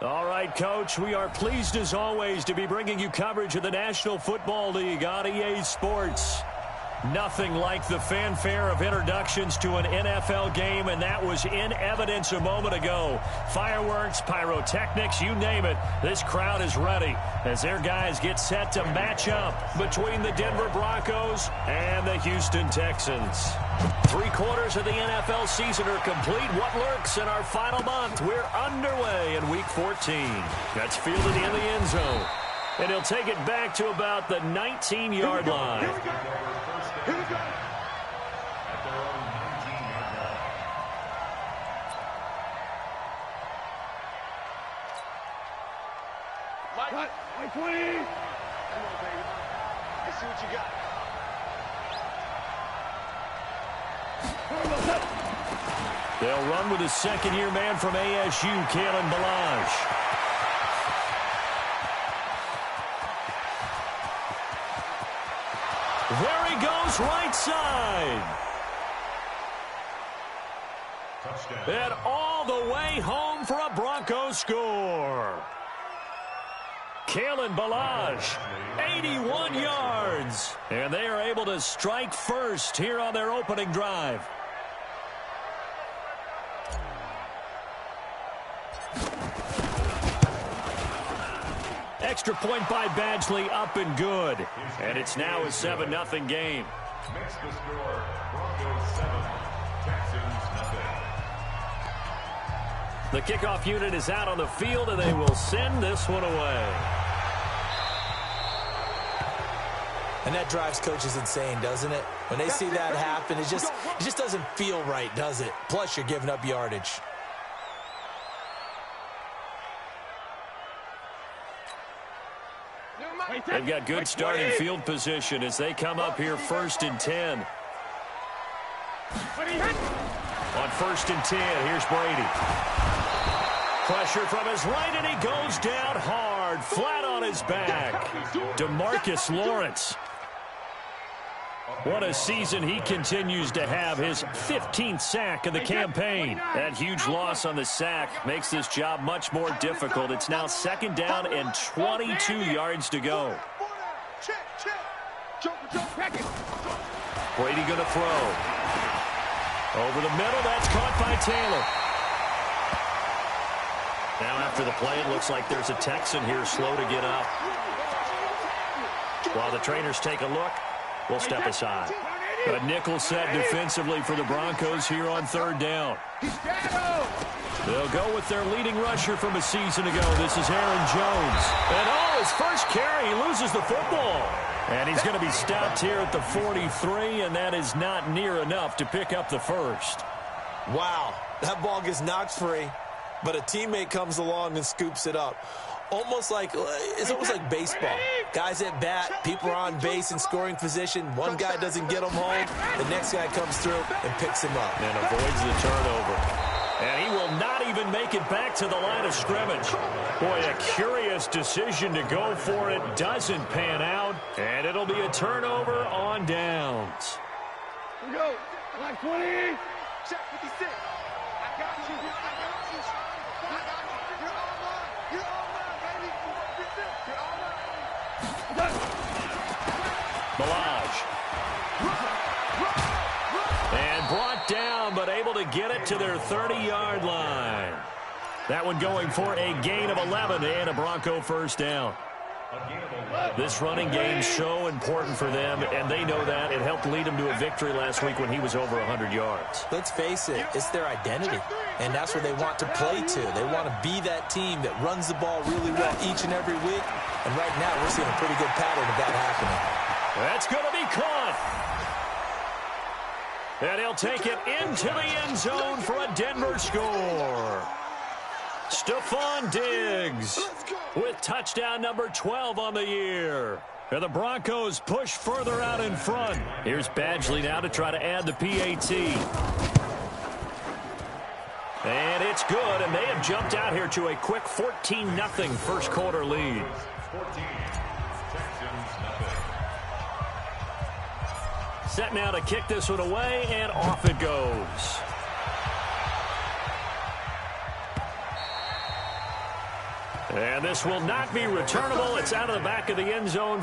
All right, Coach, we are pleased as always to be bringing you coverage of the National Football League on EA Sports. Nothing like the fanfare of introductions to an NFL game, and that was in evidence a moment ago. Fireworks, pyrotechnics, you name it. This crowd is ready as their guys get set to match up between the Denver Broncos and the Houston Texans. 3/4 of the NFL season are complete. What lurks in our final month? We're underway in Week 14. That's fielded in the end zone. And he'll take it back to about the 19-yard line. Here we go. Here we go. At their own 19-yard line. Mike 20. Come on, baby. Let's see what you got. They'll run with a second-year man from ASU, Kalen Ballage. There he goes, right side. Touchdown. And all the way home for a Broncos score. Kalen Ballage, 81 yards. And they are able to strike first here on their opening drive. Extra point by Badgley, up and good. And it's now a 7-0 game. Makes the score Broncos 7, Texans nothing. The kickoff unit is out on the field, and they will send this one away. And that drives coaches insane, doesn't it? When they see that happen, it just doesn't feel right, does it? Plus, you're giving up yardage. They've got good starting field position as they come up here 1st and 10. On 1st and 10, here's Brady. Pressure from his right, and he goes down hard, flat on his back. DeMarcus Lawrence. What a season he continues to have, his 15th sack of the campaign. That huge loss on the sack makes this job much more difficult. It's now 2nd down and 22 yards to go. Brady going to throw. Over the middle, that's caught by Taylor. Now after the play, it looks like there's a Texan here slow to get up. While the trainers take a look, we'll step aside. A nickel set defensively for the Broncos here on 3rd down. They'll go with their leading rusher from a season ago. This is Aaron Jones. And his first carry, he loses the football. And he's going to be stopped here at the 43, and that is not near enough to pick up the first. Wow, that ball gets knocked free, but a teammate comes along and scoops it up. It's almost like baseball. Guys at bat, people are on base in scoring position. One guy doesn't get him home. The next guy comes through and picks him up. And avoids the turnover. And he will not even make it back to the line of scrimmage. Boy, a curious decision to go for it. Doesn't pan out. And it'll be a turnover on downs. Here we go. Line 20. Check 56. I got you. I got you. I got you. You're online. You're online, baby. You're online. Ballage. And brought down, but able to get it to their 30-yard line. That one going for a gain of 11 and a Bronco 1st down. This running game's so important for them, and they know that. It helped lead them to a victory last week when he was over 100 yards. Let's face it, it's their identity, and that's where they want to play to. They want to be that team that runs the ball really well each and every week, and right now we're seeing a pretty good pattern of that happening. That's going to be caught. And he'll take it into the end zone for a Denver score. Stephon Diggs with touchdown number 12 on the year. And the Broncos push further out in front. Here's Badgley now to try to add the PAT. And it's good, and they have jumped out here to a quick 14-0 1st-quarter lead. 14, Texans nothing. Set now to kick this one away, and off it goes. And this will not be returnable. It's out of the back of the end zone.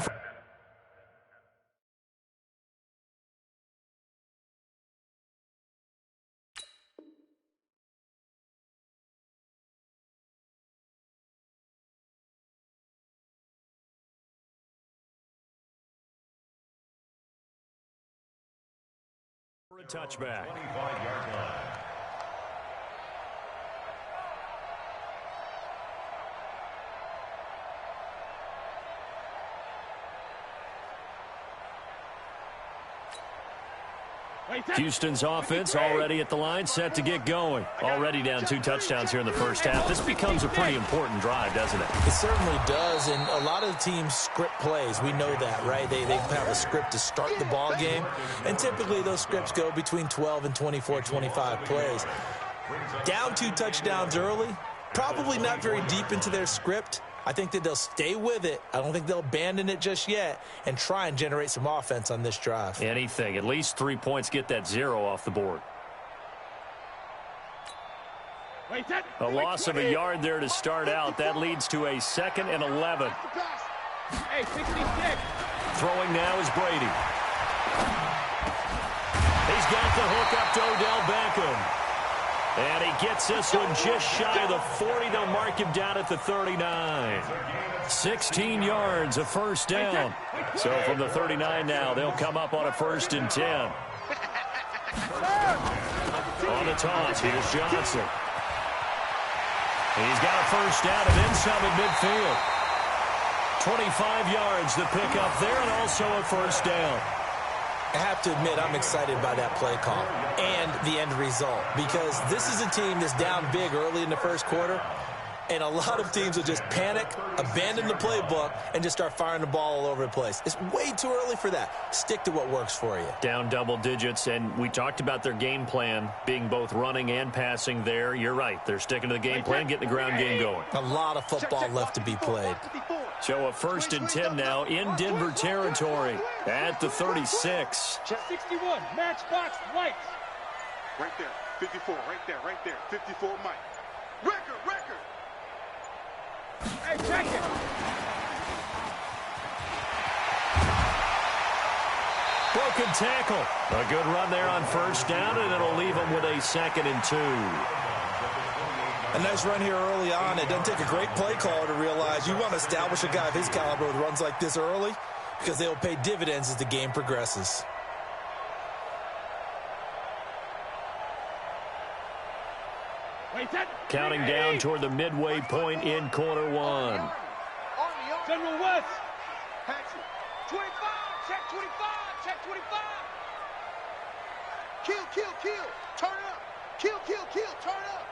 For a touchback. Houston's offense already at the line, set to get going. Already down 2 touchdowns here in the first half. This becomes a pretty important drive, doesn't it? It certainly does, and a lot of teams script plays. We know that, right? They have a script to start the ball game, and typically those scripts go between 12 and 24, 25 plays. Down 2 touchdowns early, probably not very deep into their script. I think that they'll stay with it. I don't think they'll abandon it just yet and try and generate some offense on this drive. Anything. At least 3 points, get that 0 off the board. A loss of a yard there to start out. That leads to a 2nd and 11. Throwing now is Brady. He's got the hook up to Odell Beckham. And he gets this one just shy of the 40. They'll mark him down at the 39. 16 yards, a first down. So from the 39 now, they'll come up on a 1st and 10. On the toss, here's Johnson. He's got a first down and then some at midfield. 25 yards the pickup there, and also a first down. I have to admit, I'm excited by that play call and the end result, because this is a team that's down big early in the first quarter, and a lot of teams will just panic, abandon the playbook, and just start firing the ball all over the place. It's way too early for that. Stick to what works for you. Down double digits, and we talked about their game plan being both running and passing there. You're right. They're sticking to the game plan, getting the ground game going. A lot of football left to be played. So a 1st and 10 now in Denver territory at the 36. 61, matchbox, Mike. Right there, 54, right there, 54, Mike. Record. Hey, check it. Broken tackle. A good run there on 1st down, and it'll leave them with a 2nd and 2. A nice run here early on. It doesn't take a great play caller to realize you want to establish a guy of his caliber with runs like this early, because they'll pay dividends as the game progresses. Counting down toward the midway point in quarter 1. General West. 25, check 25, check 25. Kill, turn up. Kill, turn up.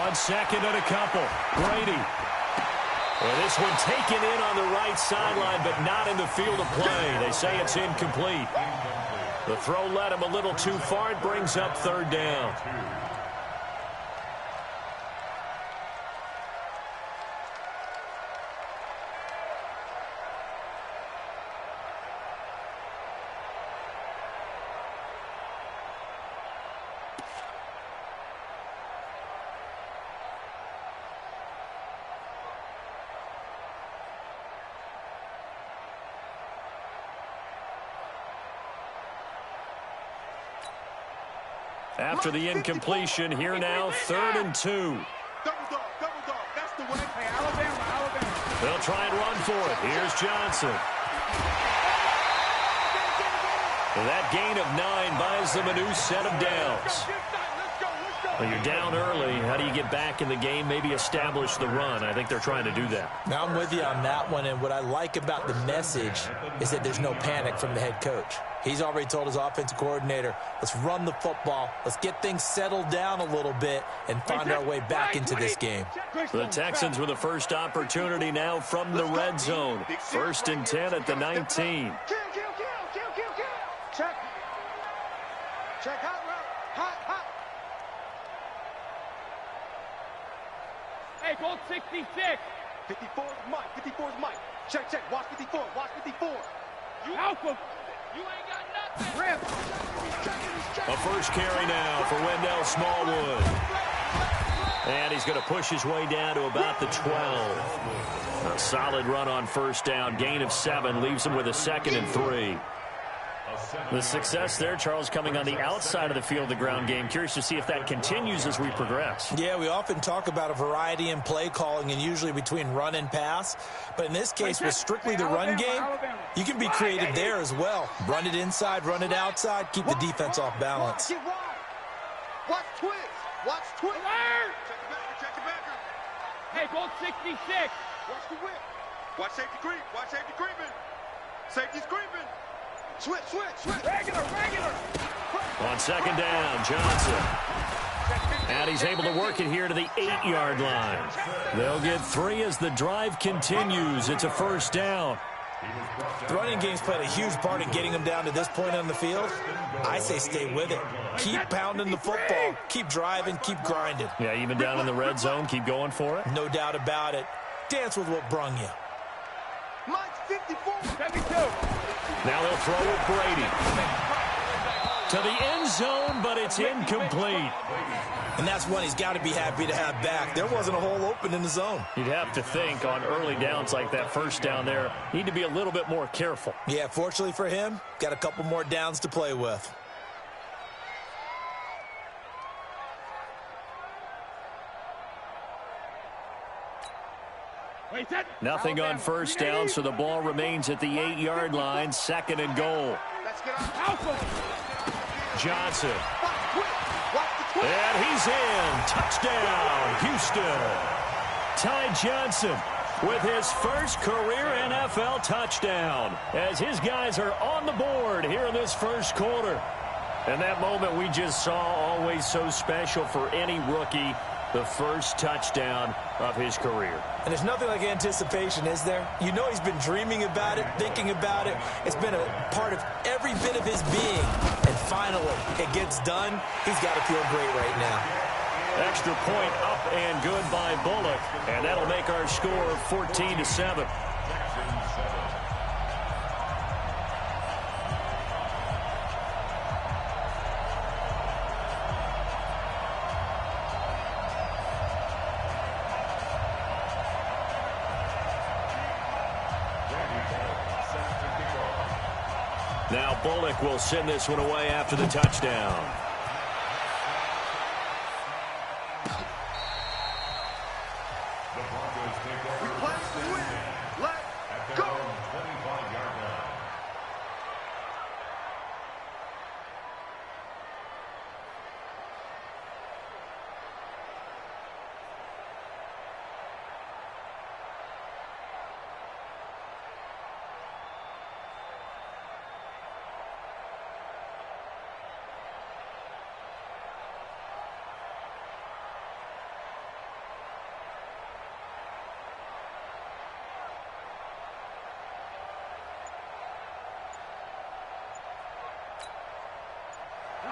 On 2nd and a couple, Brady. Well, this one taken in on the right sideline, but not in the field of play. They say it's incomplete. The throw led him a little too far. It brings up 3rd down. After the incompletion, here now, 3rd and 2. Double dog, that's the way. Hey, Alabama. They'll try and run for it. Here's Johnson. That gain of 9 buys them a new set of downs. Well, you're down early. How do you get back in the game, maybe establish the run? I think they're trying to do that. Now, I'm with you on that one, and what I like about the message is that there's no panic from the head coach. He's already told his offensive coordinator, let's run the football, let's get things settled down a little bit and find our way back into this game. The Texans with the first opportunity now from the red zone. 1st and 10 at the 19. Check, hot. Hey, goal 66. 54 is Mike. Check. Watch 54. Alpha. You ain't got nothing. Rip. A first carry now for Wendell Smallwood. And he's going to push his way down to about the 12. A solid run on first down. Gain of 7 leaves him with a 2nd and 3. The success there, Charles, coming on the outside of the field, the ground game. Curious to see if that continues as we progress. Yeah, we often talk about a variety in play calling and usually between run and pass. But in this case, with strictly the run game, you can be creative there as well. Run it inside, run it outside, keep the defense off balance. Watch twist. Watch twist. Check the backer. Hey, goal 66. Watch the whip. Watch safety creep. Watch safety creeping. Safety's creeping. Switch. Regular. On 2nd down, Johnson. And he's able to work it here to the 8-yard line. They'll get 3 as the drive continues. It's a first down. The running game's played a huge part in getting them down to this point on the field. I say stay with it. Keep pounding the football. Keep driving. Keep grinding. Yeah, even down in the red zone, keep going for it. No doubt about it. Dance with what brung you. Mike's 54. 72. Now they'll throw it Brady. To the end zone, but it's incomplete. And that's one he's got to be happy to have back. There wasn't a hole open in the zone. You'd have to think on early downs like that first down there, need to be a little bit more careful. Yeah, fortunately for him, got a couple more downs to play with. Nothing on first down, so the ball remains at the 8-yard line. 2nd and goal. Johnson. And he's in. Touchdown, Houston. Ty Johnson with his first career NFL touchdown as his guys are on the board here in this first quarter. And that moment we just saw, always so special for any rookie, the first touchdown of his career. And there's nothing like anticipation, is there? You know he's been dreaming about it, thinking about it. It's been a part of every bit of his being. And finally, it gets done. He's got to feel great right now. Extra point up and good by Bullock. And that'll make our score 14-7. Now Bullock will send this one away after the touchdown. We play to win. Let's go.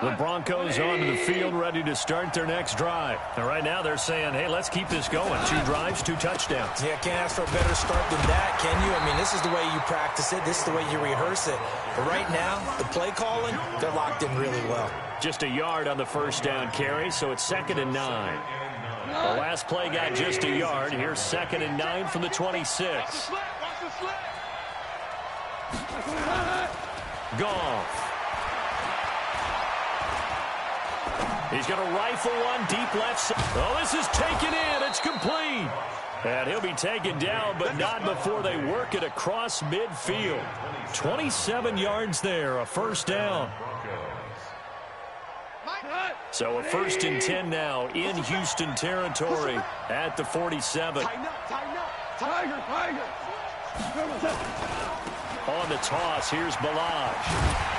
The Broncos onto the field, ready to start their next drive. And right now they're saying, hey, let's keep this going. 2 drives, 2 touchdowns. Yeah, can't ask for a better start than that, can you? I mean, this is the way you practice it. This is the way you rehearse it. But right now, the play calling, they're locked in really well. Just a yard on the first down carry, so it's 2nd and 9. The last play got just a yard. Here's 2nd and 9 from the 26. Goff. He's going to rifle one deep left side. Oh, this is taken in. It's complete. And he'll be taken down, but not before they work it across midfield. 27 yards there, a first down. So a 1st and 10 now in Houston territory at the 47. Tiger. On the toss, here's Balaj.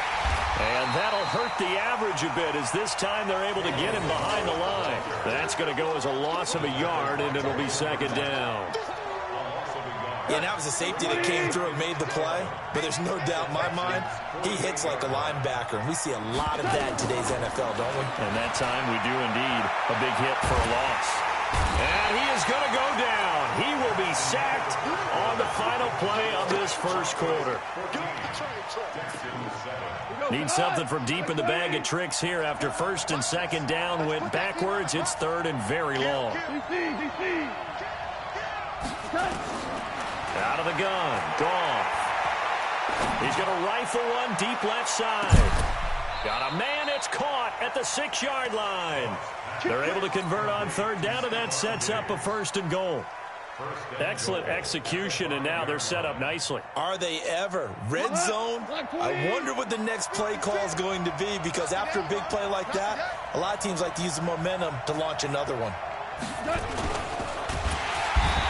And that'll hurt the average a bit as this time they're able to get him behind the line. That's going to go as a loss of a yard, and it'll be 2nd down. Yeah, and that was a safety that came through and made the play. But there's no doubt in my mind, he hits like a linebacker. And we see a lot of that in today's NFL, don't we? And that time we do indeed. A big hit for a loss. And he is going to go down. He will be sacked on the final play of this first quarter. Need something from deep in the bag of tricks here after first and second down went backwards. It's third and very long. Out of the gun. Goff. He's going to rifle one deep left side. Got a man. It's caught at the 6-yard line. They're able to convert on third down, and that sets up a first and goal. Excellent execution, and now they're set up nicely. Are they ever? Red zone? I wonder what the next play call is going to be, because after a big play like that, a lot of teams like to use the momentum to launch another one.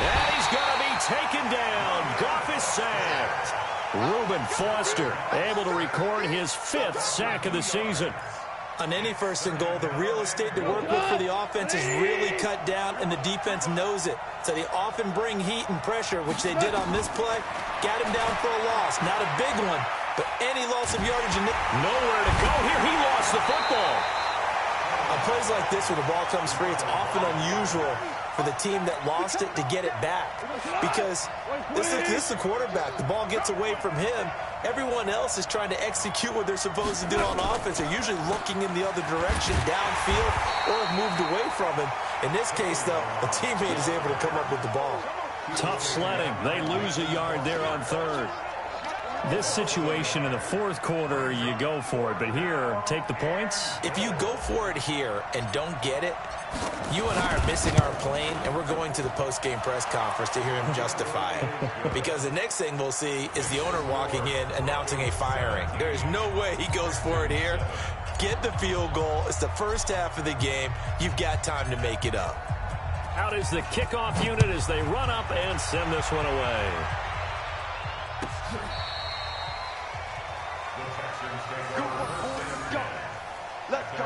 And he's going to be taken down. Goff is sacked. Reuben Foster able to record his 5th sack of the season. On any first and goal, the real estate to work with for the offense is really cut down, and the defense knows it. So they often bring heat and pressure, which they did on this play. Got him down for a loss. Not a big one, but any loss of yardage. Nowhere to go here. He lost the football. On plays like this where the ball comes free, it's often unusual for the team that lost it to get it back, because this is the quarterback. The ball gets away from him. Everyone else is trying to execute what they're supposed to do on offense. They're usually looking in the other direction, downfield, or have moved away from him. In this case, though, a teammate is able to come up with the ball. Tough sledding. They lose a yard there on third. This situation in the fourth quarter, you go for it. But here, take the points. If you go for it here and don't get it, you and I are missing our plane, and we're going to the post-game press conference to hear him justify it. Because the next thing we'll see is the owner walking in announcing a firing. There is no way he goes for it here. Get the field goal. It's the first half of the game. You've got time to make it up. Out is the kickoff unit as they run up and send this one away. Let's go.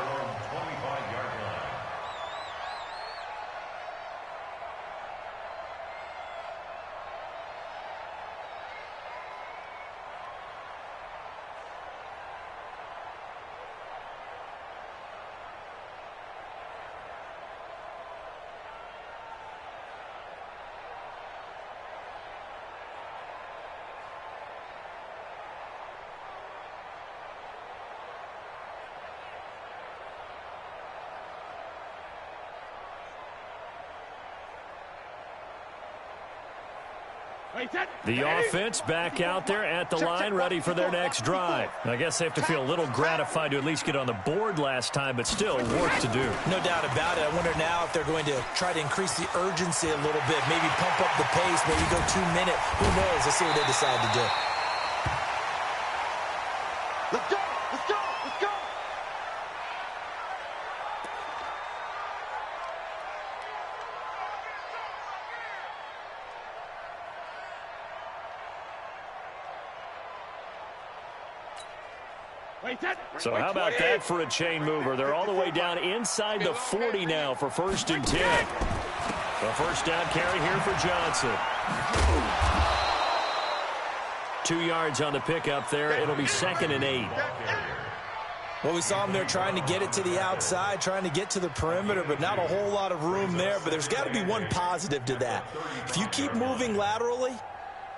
The offense back out there at the line, ready for their next drive. I guess they have to feel a little gratified to at least get on the board last time, but still work to do. No doubt about it. I wonder now if they're going to try to increase the urgency a little bit, maybe pump up the pace, maybe go 2 minute. Who knows? Let's see what they decide to do. Let's go. Let's go. Let's go. So how about that for a chain mover? They're all the way down inside the 40 now for first and 10. A first down carry here for Johnson. 2 yards on the pickup there. It'll be 2nd and 8. Well, we saw him there trying to get it to the outside, trying to get to the perimeter, but not a whole lot of room there. But there's got to be one positive to that. If you keep moving laterally,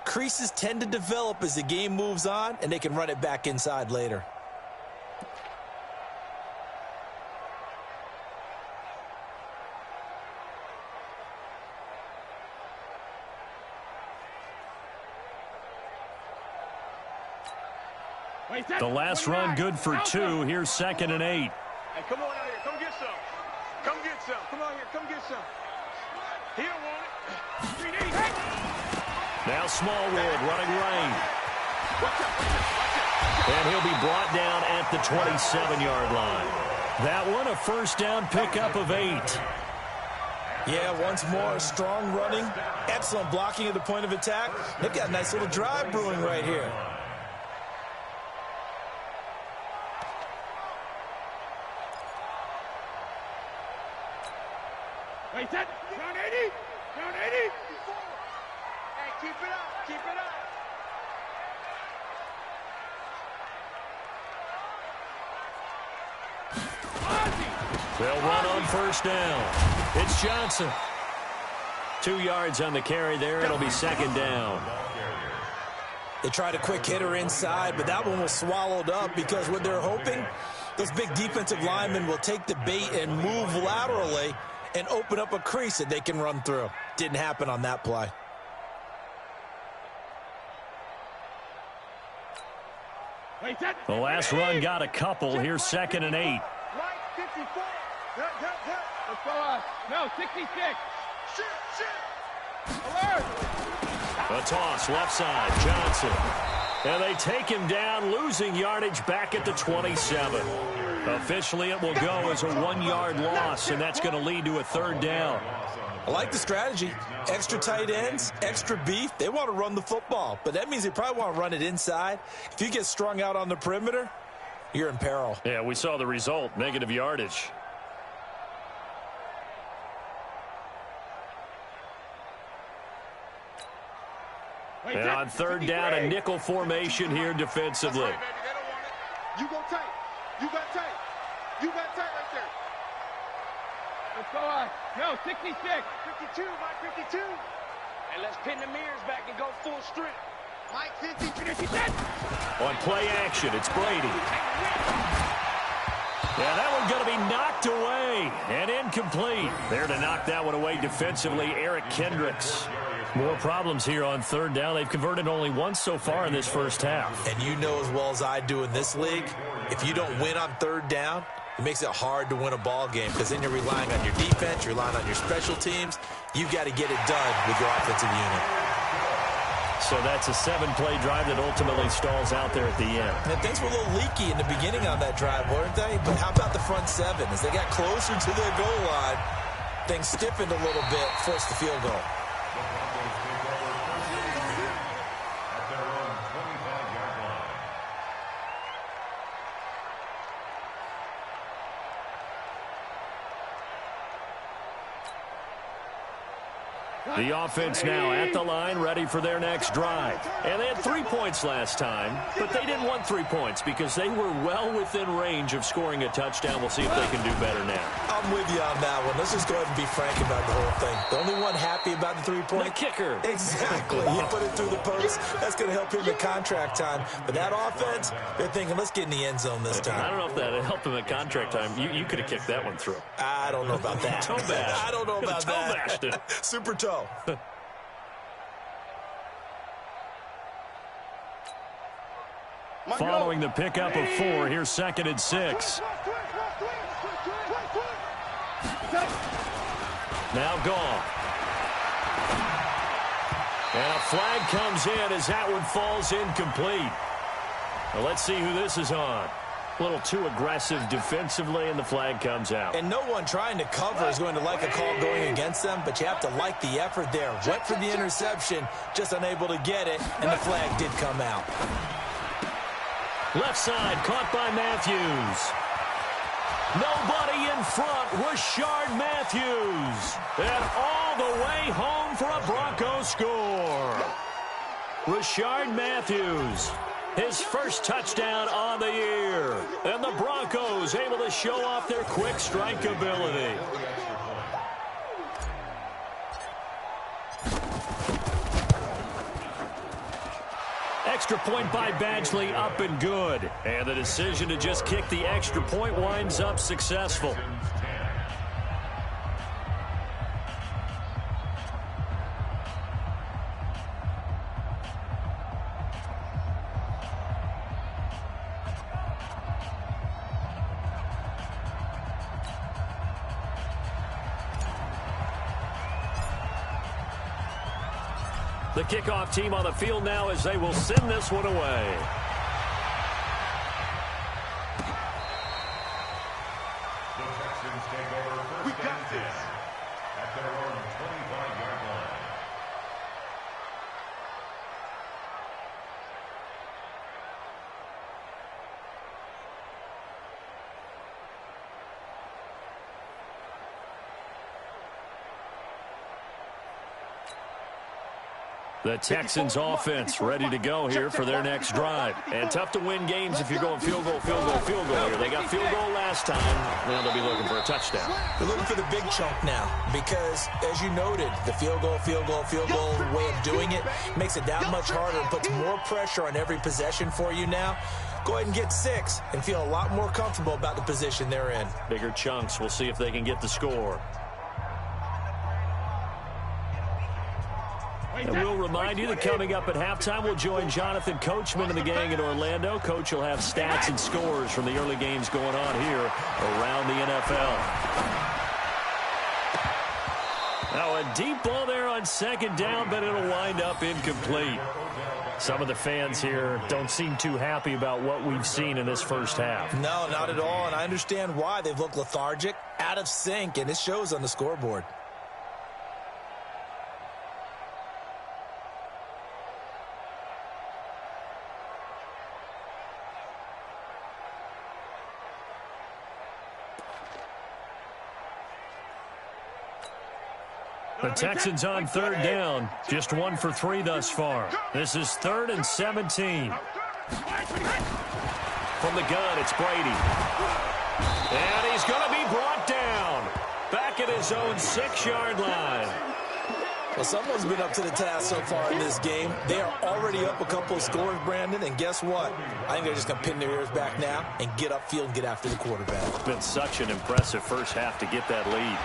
creases tend to develop as the game moves on, and they can run it back inside later. The last run good for 2. Here's 2nd and 8. Hey, come on out here. Come get some. Come get some. Come on here. Come get some. He don't want it. Now Smallwood running right. Watch out. Watch out. Watch out. And he'll be brought down at the 27-yard line. That one a first down pickup of 8. Yeah, once more, strong running, excellent blocking at the point of attack. They've got a nice little drive brewing right here. Wait, that. Down 80. Down 80. Hey, keep it up. Keep it up. They'll run on first down. It's Johnson. 2 yards on the carry there. It'll be 2nd down. They tried a quick hitter inside, but that one was swallowed up because what they're hoping, those big defensive linemen will take the bait and move laterally and open up a crease that they can run through. Didn't happen on that play. The last run got a couple. Here's 2nd and 8. Right 54. Let's go. No, 66. Alert. A toss, left side, Johnson. And they take him down, losing yardage back at the 27. Officially, it will go as a 1-yard loss, and that's going to lead to a 3rd down. I like the strategy. Extra tight ends, extra beef. They want to run the football, but that means they probably want to run it inside. If you get strung out on the perimeter, you're in peril. Yeah, we saw the result, negative yardage. And on 3rd down, a nickel formation here defensively. You go tight. You got tight. You got tight right there. Let's go. No, 66. 52, Mike 52. And let's pin the mirrors back and go full strength. Mike 50. On play action, it's Brady. Yeah, that one's going to be knocked away and incomplete. There to knock that one away defensively, Eric Kendricks. More problems here on 3rd down. They've converted only once so far in this first half. And you know as well as I do in this league, if you don't win on 3rd down, it makes it hard to win a ball game because then you're relying on your defense, you're relying on your special teams. You've got to get it done with your offensive unit. So that's a 7-play drive that ultimately stalls out there at the end. And things were a little leaky in the beginning on that drive, weren't they? But how about the front 7? As they got closer to their goal line, things stiffened a little bit, forced the field goal. The offense now at the line, ready for their next drive. And they had 3 points last time, but they didn't want 3 points because they were well within range of scoring a touchdown. We'll see if they can do better now. I'm with you on that one. Let's just go ahead and be frank about the whole thing. The only one happy about the 3-point? The kicker. Exactly. He put it through the post. That's going to help him in contract time. But that offense, they're thinking, let's get in the end zone this time. I don't know if that helped him at contract time. You could have kicked that one through. I don't know about that. Toe bash. I don't know about toe that. bashed it. Super toe. Following the pickup of 4, here's 2nd and 6. Now gone. And a flag comes in as that one falls incomplete. Well, let's see who this is on. A little too aggressive defensively, and the flag comes out. And no one trying to cover is going to like a call going against them, but you have to like the effort there. Went for the interception, just unable to get it, and the flag did come out. Left side, caught by Matthews. Nobody in front, Rashard Matthews. And all the way home for a Broncos score. Rashard Matthews, his first touchdown on the year. And the Broncos able to show off their quick strike ability. Extra point by Badgley, up and good. And the decision to just kick the extra point winds up successful. The kickoff team on the field now as they will send this one away. The Texans take over first and 10 at their own 25-yard line. The Texans offense ready to go here for their next drive. And tough to win games if you're going field goal, field goal, field goal here. They got field goal last time. Now they'll be looking for a touchdown. They're looking for the big chunk now because, as you noted, the field goal way of doing it makes it that much harder and puts more pressure on every possession for you now. Go ahead and get 6 and feel a lot more comfortable about the position they're in. Bigger chunks. We'll see if they can get the score. And we'll remind you that coming up at halftime, we'll join Jonathan Coachman and the gang in Orlando. Coach will have stats and scores from the early games going on here around the NFL. Now a deep ball there on second down, but it'll wind up incomplete. Some of the fans here don't seem too happy about what we've seen in this first half. No, not at all, and I understand why. They've looked lethargic, out of sync, and it shows on the scoreboard. The Texans on third down, just 1 for 3 thus far. This is 3rd and 17. From the gun, it's Brady. And he's going to be brought down. Back at his own 6-yard line. Well, someone's been up to the task so far in this game. They are already up a couple of scores, Brandon, and guess what? I think they're just going to pin their ears back now and get upfield and get after the quarterback. It's been such an impressive first half to get that lead.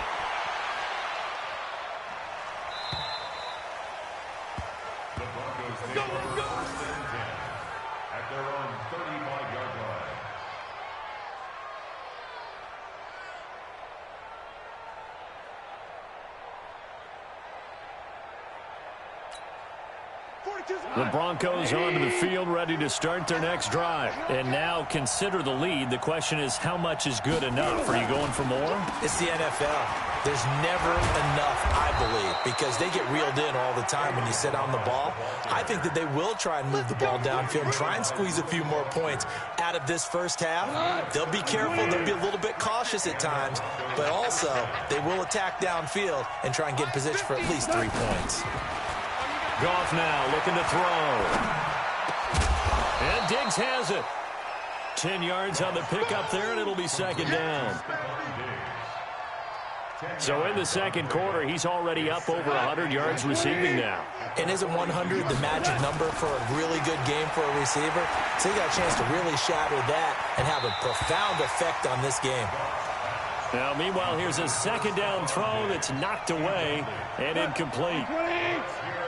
At their own 35-yard line. The Broncos onto the field, ready to start their next drive. And now consider the lead. The question is, how much is good enough? Are you going for more? It's the NFL. There's never enough, I believe, because they get reeled in all the time when you sit on the ball. I think that they will try and move the ball downfield and try and squeeze a few more points out of this first half. They'll be careful. They'll be a little bit cautious at times, but also they will attack downfield and try and get in position for at least 3 points. Goff now looking to throw. And Diggs has it. 10 yards on the pickup there, and it'll be second down. So in the second quarter, he's already up over 100 yards receiving now. And isn't 100 the magic number for a really good game for a receiver? So he got a chance to really shatter that and have a profound effect on this game. Now, meanwhile, here's a second down throw that's knocked away and incomplete.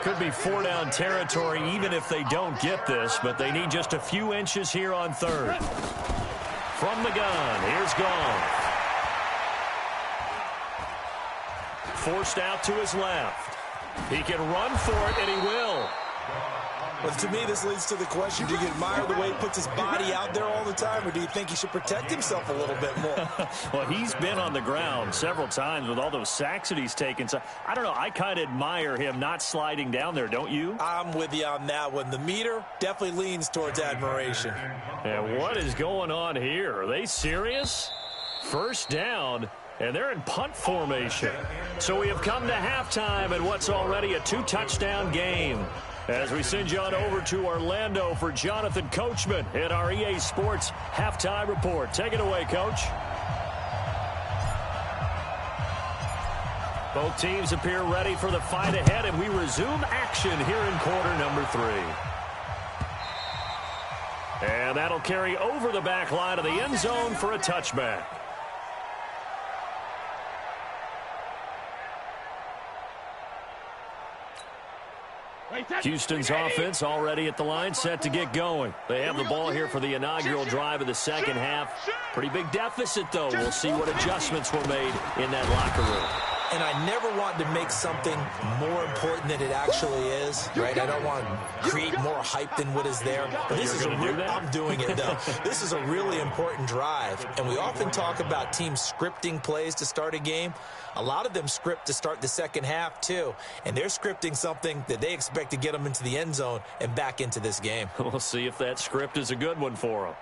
Could be 4-down territory even if they don't get this, but they need just a few inches here on third. From the gun, here's Goff. Forced out to his left. He can run for it, and he will. Well, to me, this leads to the question, do you admire the way he puts his body out there all the time, or do you think he should protect himself a little bit more? Well, he's been on the ground several times with all those sacks that he's taken. So I don't know. I kind of admire him not sliding down there, don't you? I'm with you on that one. The meter definitely leans towards admiration. And what is going on here? Are they serious? First down, and they're in punt formation. So we have come to halftime in what's already a 2-touchdown game. As we send you on over to Orlando for Jonathan Coachman in our EA Sports Halftime Report. Take it away, Coach. Both teams appear ready for the fight ahead, and we resume action here in quarter number 3. And that'll carry over the back line of the end zone for a touchback. Houston's offense already at the line, set to get going. They have the ball here for the inaugural drive of the second half. Pretty big deficit, though. We'll see what adjustments were made in that locker room. And I never want to make something more important than it actually is, right? I don't want to create more hype than what is there. But this is I'm doing it, though. This is a really important drive. And we often talk about teams scripting plays to start a game. A lot of them script to start the second half, too. And they're scripting something that they expect to get them into the end zone and back into this game. We'll see if that script is a good one for them.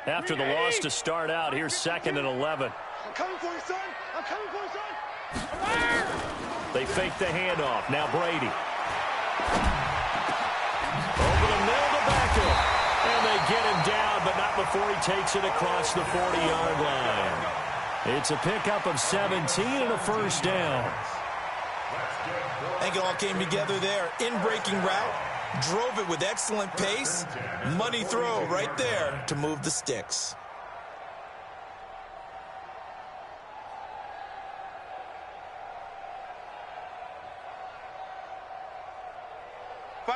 After the loss to start out, here's 2nd and 11. I'm coming for you, son. I'm coming for you, son. They fake the handoff. Now Brady. Over the middle to Beckham. And they get him down, but not before he takes it across the 40-yard line. It's a pickup of 17 and a first down. I think it all came together there. In-breaking route. Drove it with excellent pace. Money throw right there to move the sticks.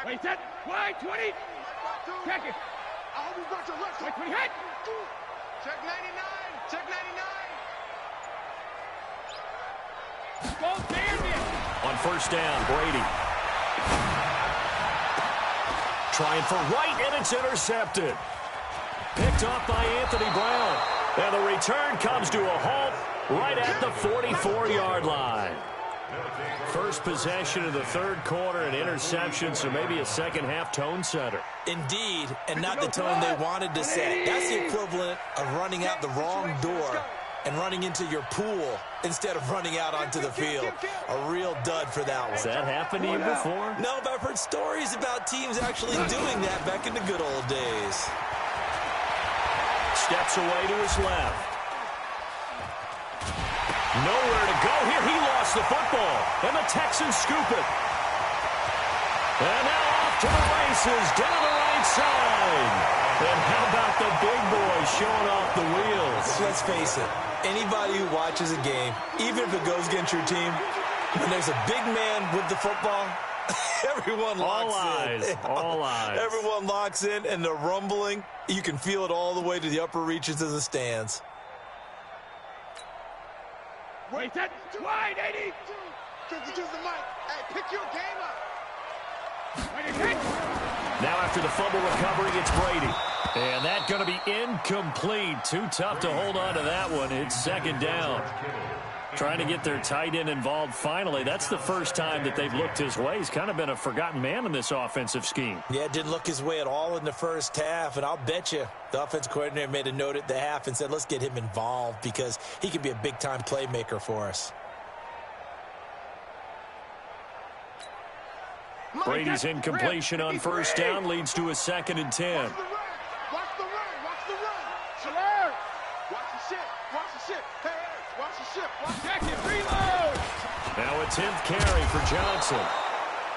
Wait, set. Wide, 20. Check it. I hope you brought your left. Wait, 20, hit. Check 99. Check 99. Go, damn it. On first down, Brady. Trying for right, and it's intercepted. Picked off by Anthony Brown. And the return comes to a halt right at the 44-yard line. First possession of the third quarter, an interception, so maybe a second-half tone setter. Indeed, and not the tone they wanted to set. That's the equivalent of running out the wrong door and running into your pool instead of running out onto the field. A real dud for that one. Has that happened to you before? No, but I've heard stories about teams actually doing that back in the good old days. Steps away to his left. Nowhere to go here. He lost the football, and the Texans scoop it. And now off to the races, down the right side. And how about the big boy showing off the wheels? Let's face it, anybody who watches a game, even if it goes against your team, when there's a big man with the football, everyone locks in. All eyes. Everyone locks in, and the rumbling, you can feel it all the way to the upper reaches of the stands. Wait, set. Wide, 80. Use the mic. Hey, pick your game up. Wait, hit. Now after the fumble recovery, it's Brady. And that's going to be incomplete. Too tough to hold on to that one. It's second down. Trying to get their tight end involved finally. That's the first time that they've looked his way. He's kind of been a forgotten man in this offensive scheme. Yeah, it didn't look his way at all in the first half, and I'll bet you the offense coordinator made a note at the half and said, let's get him involved because he could be a big-time playmaker for us. Brady's incompletion on first down leads to a 2nd and 10. Watch the run. Watch the run. Watch the run. Alert. Watch the shit. Watch the shit. Hey, watch the shit. Watch Check it. Reload. Now a 10th carry for Johnson.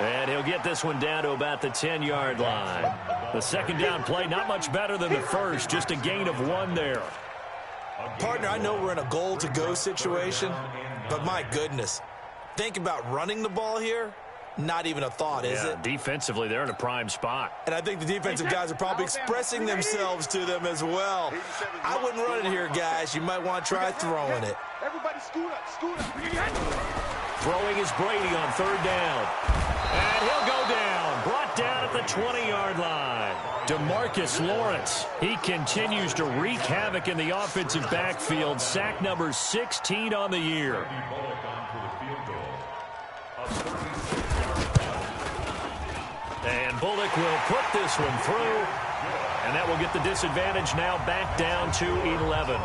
And he'll get this one down to about the 10-yard line. The second down play, not much better than the first, just a gain of 1 there. Partner, I know we're in a goal-to-go situation, but my goodness, think about running the ball here. Not even a thought, is it? Defensively, they're in a prime spot. And I think the defensive guys are probably expressing themselves to them as well. I wouldn't run it here, guys. You might want to try throwing it. Everybody scoot up. Scoot up. Throwing is Brady on third down. And he'll go down. Brought down at the 20-yard line. DeMarcus Lawrence. He continues to wreak havoc in the offensive backfield. Sack number 16 on the year. And Bullock will put this one through. And that will get the disadvantage now back down to 11.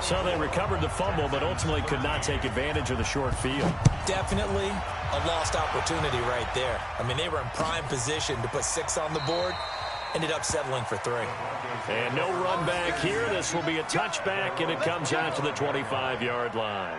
So they recovered the fumble, but ultimately could not take advantage of the short field. Definitely a lost opportunity right there. I mean, they were in prime position to put 6 on the board. Ended up settling for 3. And no run back here. This will be a touchback, and it comes out to the 25-yard line.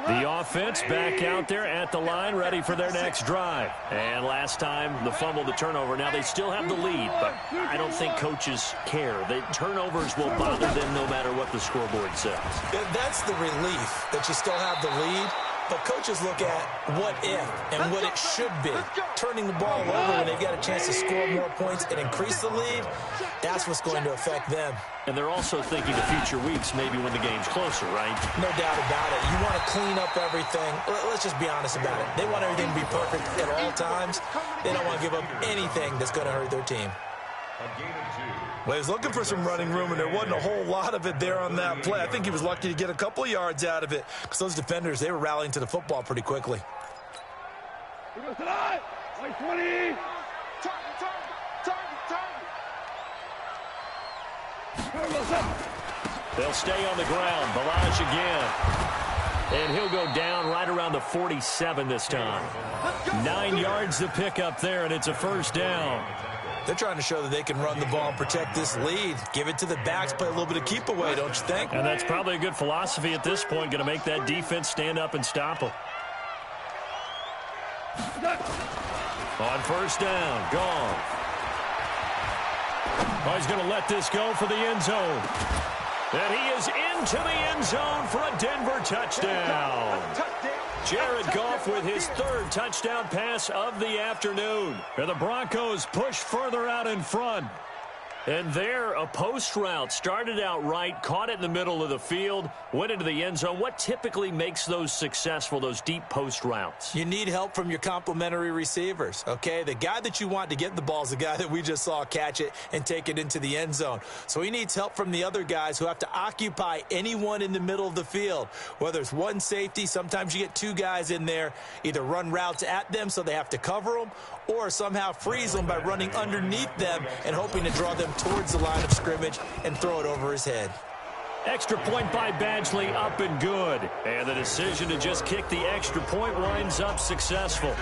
The offense back out there at the line, ready for their next drive. And last time, the fumble, the turnover. Now, they still have the lead, but I don't think coaches care. The turnovers will bother them no matter what the scoreboard says. That's the relief that you still have the lead. But coaches look at what if and what it should be. Turning the ball over when they've got a chance to score more points and increase the lead, that's what's going to affect them. And they're also thinking of future weeks, maybe when the game's closer, right? No doubt about it. You want to clean up everything. Let's just be honest about it. They want everything to be perfect at all times. They don't want to give up anything that's going to hurt their team. Well, he was looking for some running room, and there wasn't a whole lot of it there on that play. I think he was lucky to get a couple of yards out of it because those defenders, they were rallying to the football pretty quickly. He goes to the line. Like 20. Target. They'll stay on the ground. Balaj again. And he'll go down right around the 47 this time. 9 yards to pick up there, and it's a first down. They're trying to show that they can run the ball and protect this lead. Give it to the backs, play a little bit of keep away, don't you think? And that's probably a good philosophy at this point, going to make that defense stand up and stop them. On first down, gone. Oh, he's going to let this go for the end zone. And he is into the end zone for a Denver touchdown. Jared Goff with his third touchdown pass of the afternoon. And the Broncos push further out in front. And there, a post route started out right, caught it in the middle of the field, went into the end zone. What typically makes those successful, those deep post routes? You need help from your complementary receivers, okay? The guy that you want to get the ball is the guy that we just saw catch it and take it into the end zone. So he needs help from the other guys who have to occupy anyone in the middle of the field. Whether it's one safety, sometimes you get two guys in there, either run routes at them so they have to cover them, or somehow freeze them by running underneath them and hoping to draw them towards the line of scrimmage and throw it over his head. Extra point by Badgley, up and good. And the decision to just kick the extra point winds up successful.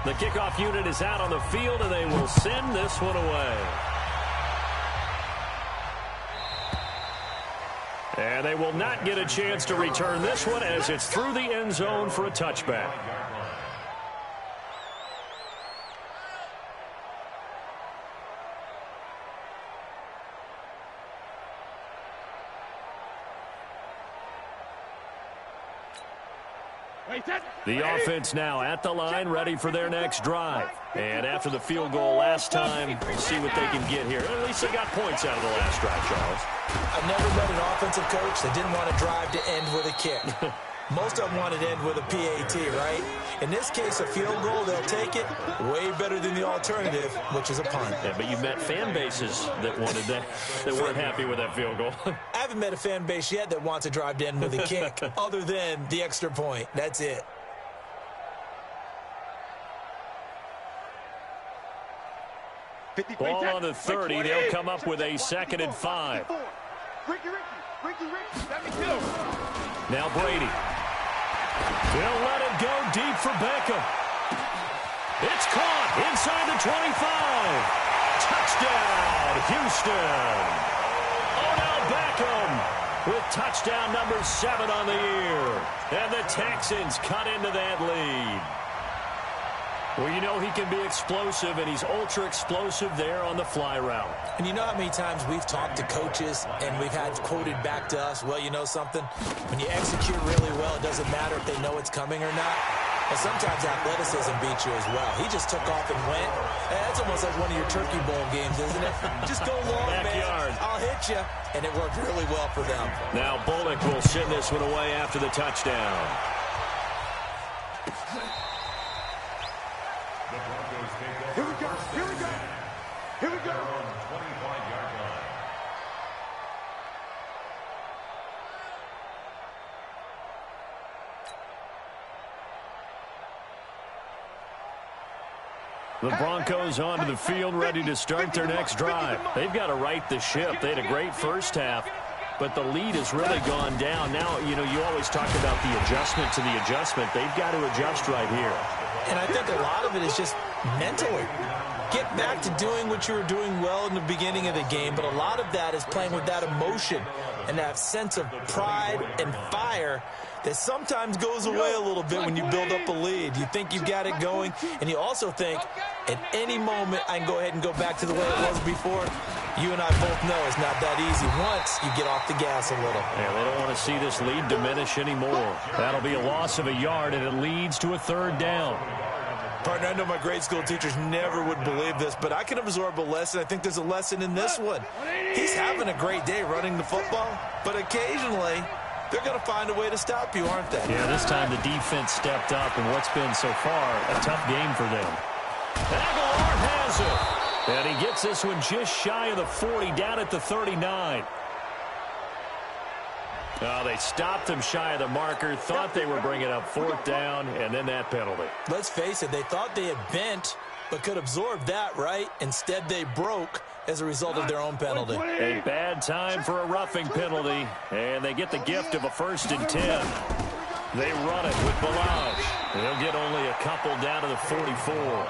The kickoff unit is out on the field, and they will send this one away. And they will not get a chance to return this one as it's through the end zone for a touchback. The offense now at the line, ready for their next drive. And after the field goal last time, see what they can get here. At least they got points out of the last drive, Charles. I've never met an offensive coach that didn't want to drive to end with a kick. Most of them want to end with a PAT, right? In this case, a field goal, they'll take it. Way better than the alternative, which is a punt. Yeah, but you met fan bases that wanted that, that weren't happy with that field goal. I haven't met a fan base yet that wants to drive to end with a kick, other than the extra point. That's it. Ball on the 30. They'll come up with a 2nd and 5. Now Brady. He'll let it go deep for Beckham. It's caught inside the 25. Touchdown, Houston. Odell Beckham with touchdown number 7 on the year. And the Texans cut into that lead. Well, you know he can be explosive, and he's ultra-explosive there on the fly route. And you know how many times we've talked to coaches and we've had quoted back to us, well, you know something? When you execute really well, it doesn't matter if they know it's coming or not. But sometimes athleticism beats you as well. He just took off and went. That's almost like one of your Turkey Bowl games, isn't it? Just go long, Backyard. man. I'll hit you. And it worked really well for them. Now Bullock will send this one away after the touchdown. Here we go. Here we go. Here we go. The Broncos onto the field, ready to start their next drive. They've got to right the ship. They had a great first half, but the lead has really gone down. Now, you know, you always talk about the adjustment to the adjustment. They've got to adjust right here. And I think a lot of it is just mentally. Get back to doing what you were doing well in the beginning of the game, but a lot of that is playing with that emotion and that sense of pride and fire that sometimes goes away a little bit when you build up a lead. You think you've got it going, and you also think at any moment I can go ahead and go back to the way it was before. You and I both know it's not that easy once you get off the gas a little. Yeah, they don't want to see this lead diminish anymore. That'll be a loss of a yard, and it leads to a 3rd down. Partner, I know my grade school teachers never would believe this, but I can absorb a lesson. I think there's a lesson in this one. He's having a great day running the football, but occasionally they're going to find a way to stop you, aren't they? Yeah, this time the defense stepped up in what's been so far a tough game for them. Aguilar has it. And he gets this one just shy of the 40, down at the 39. Oh, they stopped him shy of the marker, thought they were bringing up 4th down, and then that penalty. Let's face it, they thought they had bent, but could absorb that, right? Instead, they broke as a result of their own penalty. A bad time for a roughing penalty, and they get the gift of a 1st and 10. They run it with Balaj. They'll get only a couple down to the 44.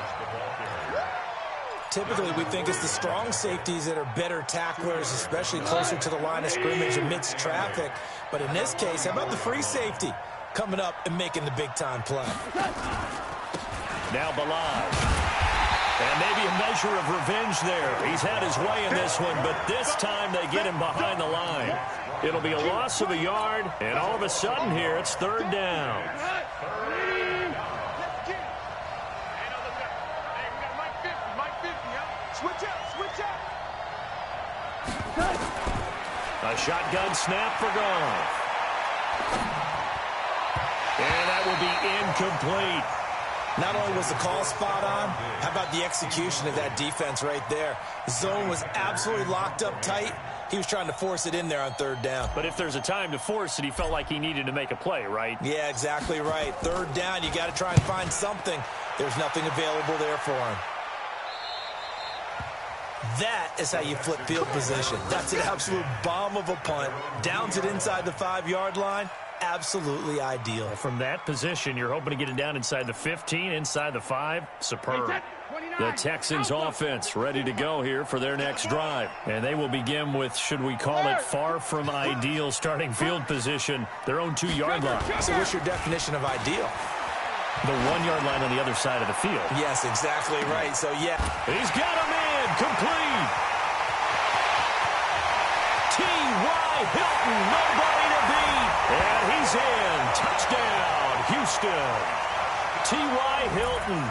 Typically, we think it's the strong safeties that are better tacklers, especially closer to the line of scrimmage amidst traffic. But in this case, how about the free safety coming up and making the big-time play? Now Balaj. And maybe a measure of revenge there. He's had his way in this one, but this time they get him behind the line. It'll be a loss of a yard, and all of a sudden here, it's 3rd down. A shotgun snap for Goff. And that will be incomplete. Not only was the call spot on, how about the execution of that defense right there? The zone was absolutely locked up tight. He was trying to force it in there on 3rd down. But if there's a time to force it, he felt like he needed to make a play, right? Yeah, exactly right. 3rd down, you got to try and find something. There's nothing available there for him. That is how you flip field position. That's an absolute bomb of a punt. Downs it inside the 5-yard line. Absolutely ideal. From that position, you're hoping to get it down inside the 15, inside the 5. Superb. The Texans offense ready to go here for their next drive. And they will begin with, should we call it, far from ideal starting field position, their own 2-yard line. So what's your definition of ideal? The 1-yard line on the other side of the field. Yes, exactly right. So, yeah. He's got him in. Complete. T.Y. Hilton, nobody to beat. And he's in. Touchdown, Houston. T.Y. Hilton,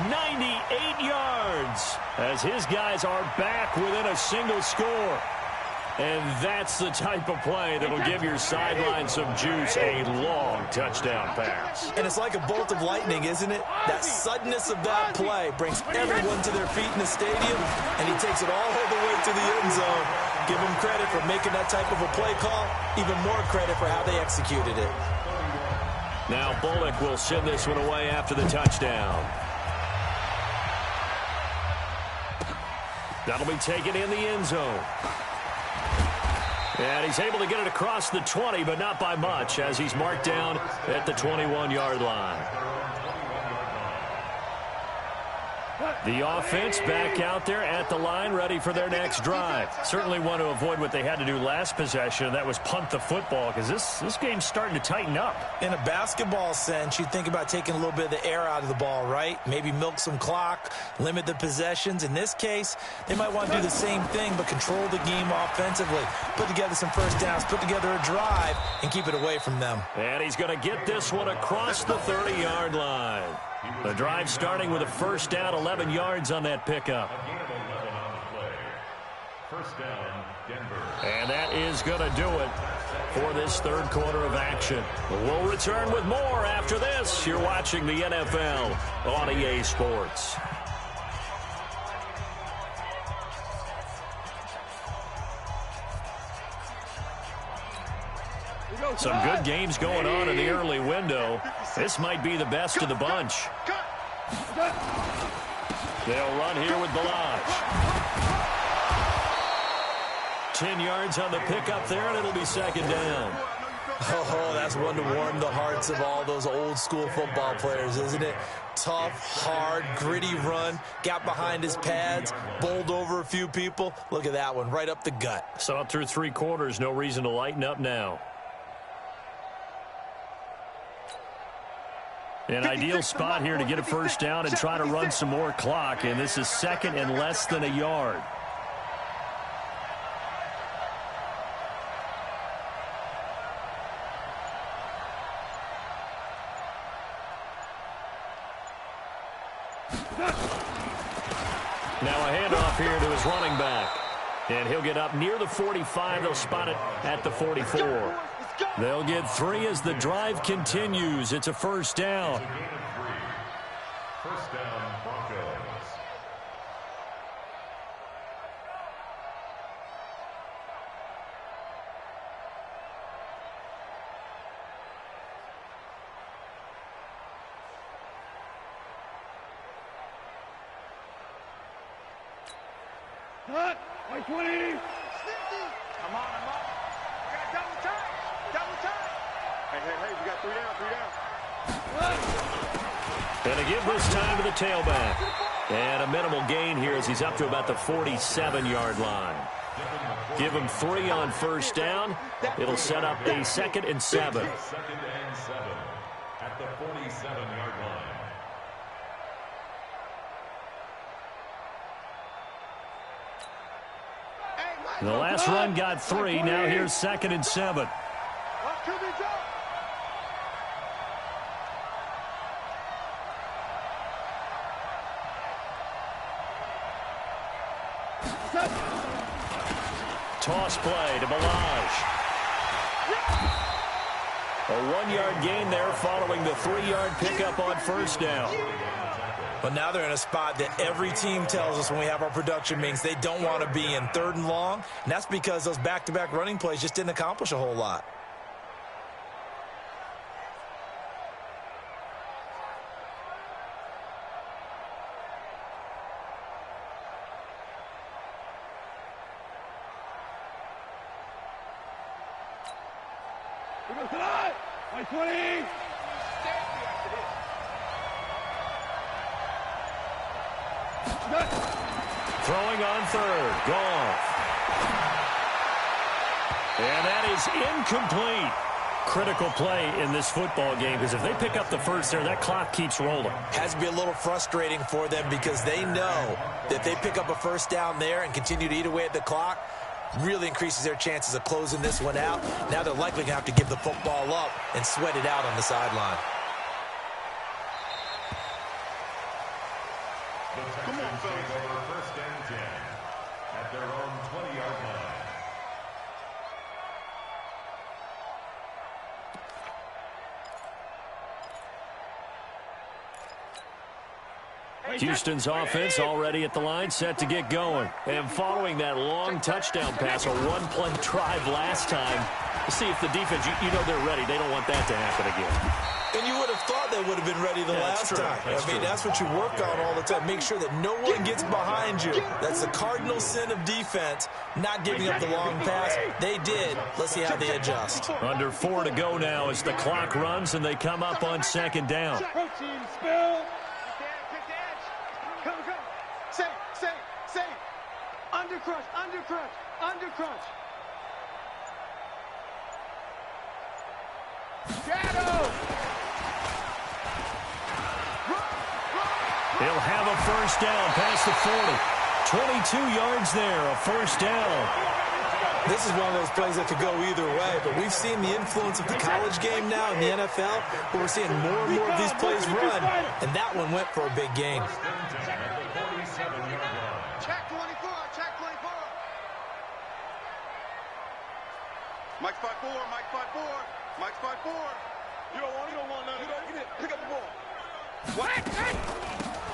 98 yards, as his guys are back within a single score. And that's the type of play that'll give your sideline some juice, a long touchdown pass. And it's like a bolt of lightning, isn't it? That suddenness of that play brings everyone to their feet in the stadium, and he takes it all the way to the end zone. Give him credit for making that type of a play call, even more credit for how they executed it. Now Bullock will send this one away after the touchdown. That'll be taken in the end zone. And he's able to get it across the 20, but not by much, as he's marked down at the 21-yard line. The offense back out there at the line, ready for their next drive. Certainly want to avoid what they had to do last possession. That was punt the football, because this game's starting to tighten up. In a basketball sense, you think about taking a little bit of the air out of the ball, right? Maybe milk some clock, limit the possessions. In this case, they might want to do the same thing, but control the game offensively. Put together some 1st downs, put together a drive, and keep it away from them. And he's going to get this one across the 30-yard line. The drive starting with a 1st down, 11 yards on that pickup. And that is going to do it for this 3rd quarter of action. We'll return with more after this. You're watching the NFL on EA Sports. Some good games going on in the early window. This might be the best of the bunch. They'll run here with Balaj. 10 yards on the pickup there, and it'll be 2nd down. Oh, that's one to warm the hearts of all those old-school football players, isn't it? Tough, hard, gritty run. Got behind his pads, bowled over a few people. Look at that one, right up the gut. Saw it through 3 quarters. No reason to lighten up now. An ideal spot here to get a 1st down and try to run some more clock. And this is 2nd and less than a yard. Now a handoff here to his running back. And he'll get up near the 45. They'll spot it at the 44. They'll get 3 as the drive continues. It's a first down. It's a gain of 3. First down, Broncos. Hut, like 20. Sneaky. I'm on. We got double time. Double time. Hey, we got 3 down, 3 down. And to give this time to the tailback. And a minimal gain here as he's up to about the 47-yard line. Give him 3 on first down. It'll set up a 2nd and 7. 2nd and 7 at the 47-yard line. The last run got 3. Now here's 2nd and 7. Toss play to Balaj. A 1-yard gain there following the 3-yard pickup on first down. But now they're in a spot that every team tells us when we have our production meetings they don't want to be in, 3rd and long. And that's because those back-to-back running plays just didn't accomplish a whole lot. We go tonight. Like 20. Throwing on 3rd. Goff. And that is incomplete. Critical play in this football game because if they pick up the first there, that clock keeps rolling. Has to be a little frustrating for them because they know that they pick up a first down there and continue to eat away at the clock, really increases their chances of closing this one out. Now they're likely going to have to give the football up and sweat it out on the sideline. Come on, fellas. Over 1st and 10 at their own 20-yard line. Houston's offense already at the line, set to get going. And following that long touchdown pass, a 1-play drive last time, to see if the defense, you know they're ready. They don't want that to happen again. And you would have thought they would have been ready the last time. That's what you work on all the time. Make sure that no one gets behind you. That's the cardinal sin of defense, not giving up the long pass. They did. Let's see how they adjust. Under 4 to go now as the clock runs and they come up on 2nd down. Protein spill. Come. Say. Undercrush. Shadow. He'll have a first down past the 40. 22 yards there, a first down. This is one of those plays that could go either way, but we've seen the influence of the college game now in the NFL, where we're seeing more and more of these plays run, and that one went for a big gain. Check 24. Mike's 5'4". You don't want none of that. Get it. Pick up the ball. What?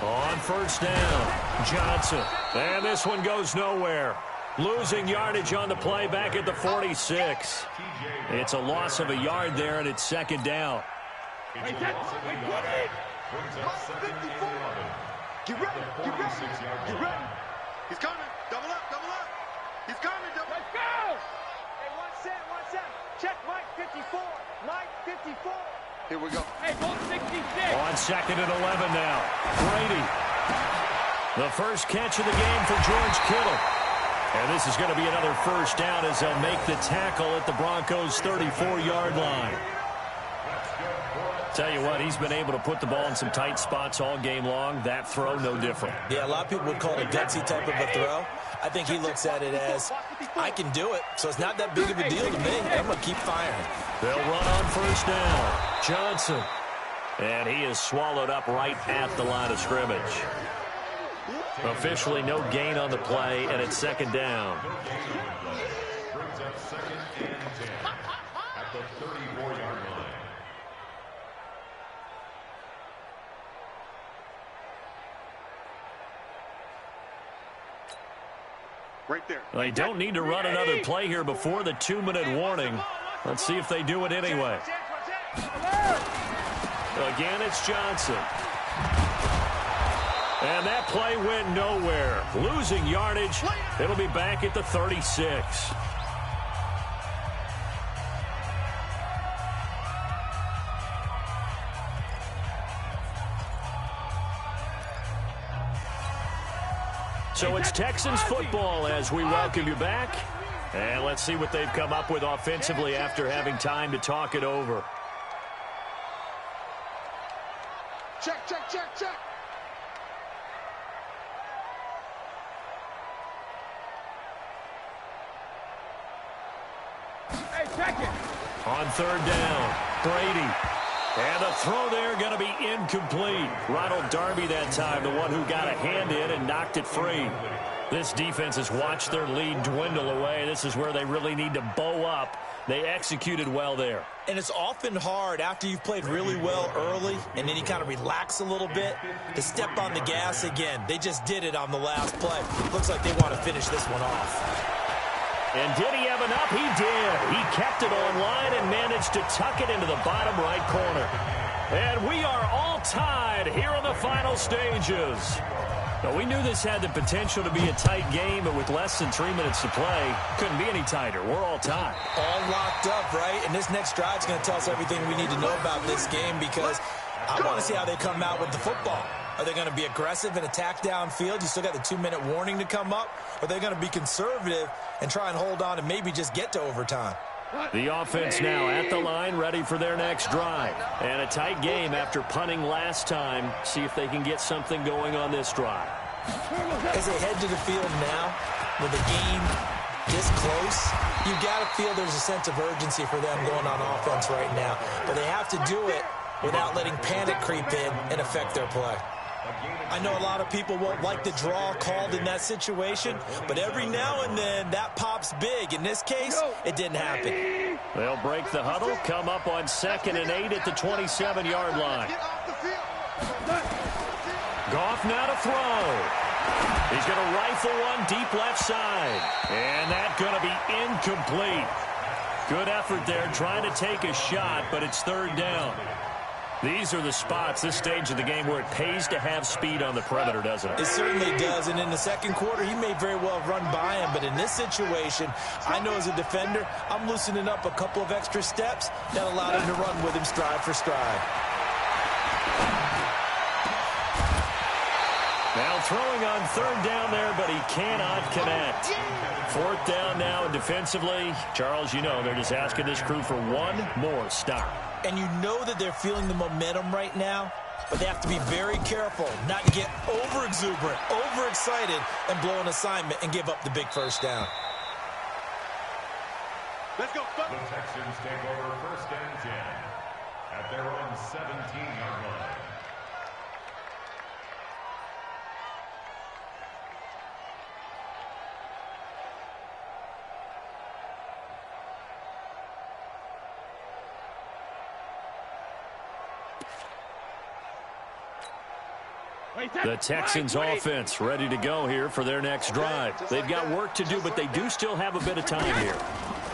On first down, Johnson. And this one goes nowhere. Losing yardage on the play back at the 46. It's a loss of a yard there, and it's 2nd down. Get ready. He's coming. Double up. He's coming. Let's go. Hey, one set. Check Mike 54. Here we go. Hey, ball 66. On 2nd and 11 now. Brady. The first catch of the game for George Kittle. And this is going to be another first down as they'll make the tackle at the Broncos' 34-yard line. Tell you what, he's been able to put the ball in some tight spots all game long. That throw, no different. Yeah, a lot of people would call it a gutsy type of a throw. I think he looks at it as, I can do it, so it's not that big of a deal to me. I'm going to keep firing. They'll run on first down. Johnson. And he is swallowed up right at the line of scrimmage. Officially no gain on the play, and it's 2nd down. Brings up 2nd and 10 at at the 34-yard line. Right there. They don't need to run another play here before the 2-minute warning. Let's see if they do it anyway. Again, it's Johnson. And that play went nowhere. Losing yardage. It'll be back at the 36. So it's Texans football as we welcome you back. And let's see what they've come up with offensively after having time to talk it over. Check, check, check, check. Hey, check it. On third down, Brady. And the throw there going to be incomplete. Ronald Darby that time, the one who got a hand in and knocked it free. This defense has watched their lead dwindle away. This is where they really need to bow up. They executed well there. And it's often hard after you've played really well early and then you kind of relax a little bit to step on the gas again. They just did it on the last play. Looks like they want to finish this one off. And did he have enough? He did. He kept it online and managed to tuck it into the bottom right corner. And we are all tied here in the final stages. Now, we knew this had the potential to be a tight game, but with less than 3 minutes to play, couldn't be any tighter. We're all tied. All locked up, right? And this next drive is going to tell us everything we need to know about this game because I want to see how they come out with the football. Are they going to be aggressive and attack downfield? You still got the 2-minute warning to come up. Or are they going to be conservative and try and hold on and maybe just get to overtime? The offense now at the line, ready for their next drive. And a tight game after punting last time. See if they can get something going on this drive. As they head to the field now, with the game this close, you got to feel there's a sense of urgency for them going on offense right now. But they have to do it without letting panic creep in and affect their play. I know a lot of people won't like the draw called in that situation, but every now and then that pops big. In this case, it didn't happen. They'll break the huddle, come up on 2nd and 8 at the 27-yard line. Goff now to throw. He's going to rifle one deep left side. And that's going to be incomplete. Good effort there trying to take a shot, but it's third down. These are the spots, this stage of the game, where it pays to have speed on the perimeter, doesn't it? It certainly does, and in the second quarter, he may very well run by him, but in this situation, I know as a defender, I'm loosening up a couple of extra steps that allowed him to run with him stride for stride. Now throwing on third down there, but he cannot connect. Fourth down now defensively. Charles, you know, they're just asking this crew for one more stop. And you know that they're feeling the momentum right now, but they have to be very careful not to get over-exuberant, overexcited, and blow an assignment and give up the big first down. Let's go. The Texans take over 1st and 10 at their own 17-yard line. The Texans offense ready to go here for their next drive. They've got work to do, but they do still have a bit of time here.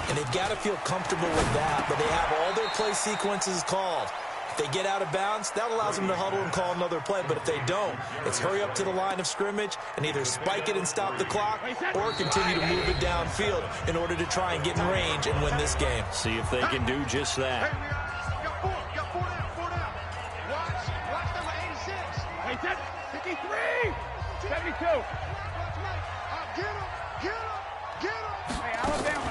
And they've got to feel comfortable with that, but they have all their play sequences called. If they get out of bounds, that allows them to huddle and call another play, but if they don't, it's hurry up to the line of scrimmage and either spike it and stop the clock or continue to move it downfield in order to try and get in range and win this game. See if they can do just that. Got four down. Watch number 86. Hey, 53, 72. Get him. Hey, Alabama.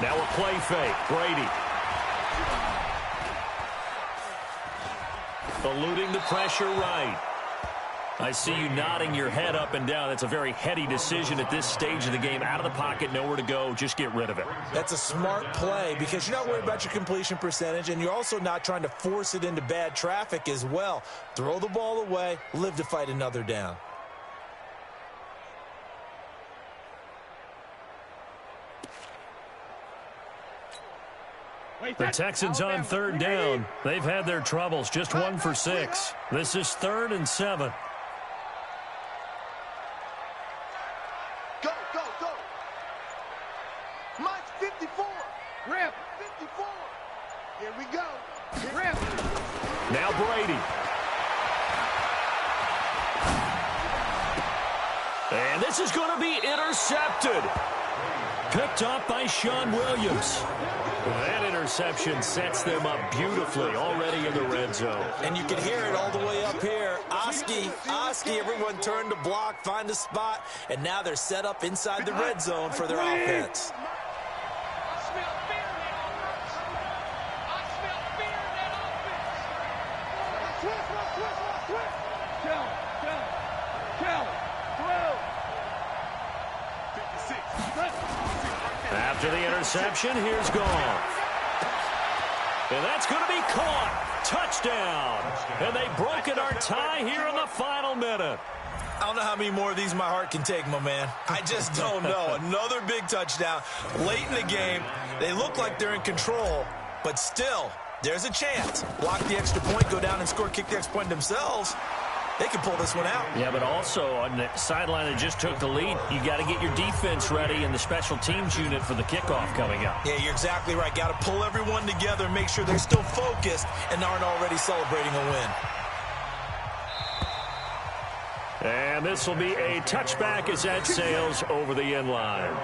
Now a play fake. Brady. Eluding the pressure right. I see you nodding your head up and down. That's a very heady decision at this stage of the game. Out of the pocket, nowhere to go. Just get rid of it. That's a smart play because you're not worried about your completion percentage, and you're also not trying to force it into bad traffic as well. Throw the ball away, live to fight another down. The Texans on third down. They've had their troubles, just 1 for 6. This is 3rd and 7. Go, go, go. Mike's 54. Rip. 54. Here we go. Rip. Now Brady. And this is going to be intercepted. Picked up by Sean Williams. That interception sets them up beautifully already in the red zone. And you can hear it all the way up here. Oski, everyone turned to block, find a spot, and now they're set up inside the red zone for their offense. After the interception, here's Goff. And that's going to be caught. Touchdown. And they've broken our tie here in the final minute. I don't know how many more of these my heart can take, my man. I just don't know. Another big touchdown late in the game. They look like they're in control, but still, there's a chance. Block the extra point, go down and score, kick the extra point themselves. They can pull this one out. Yeah, but also on the sideline that just took the lead, you got to get your defense ready and the special teams unit for the kickoff coming up. Yeah, you're exactly right. Got to pull everyone together and make sure they're still focused and aren't already celebrating a win. And this will be a touchback as that sails over the end line.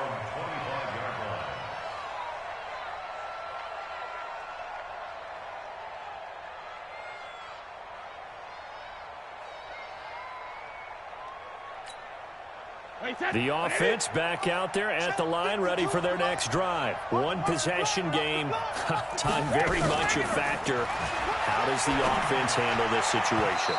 The offense back out there at the line, ready for their next drive. One possession game. Time very much a factor. How does the offense handle this situation?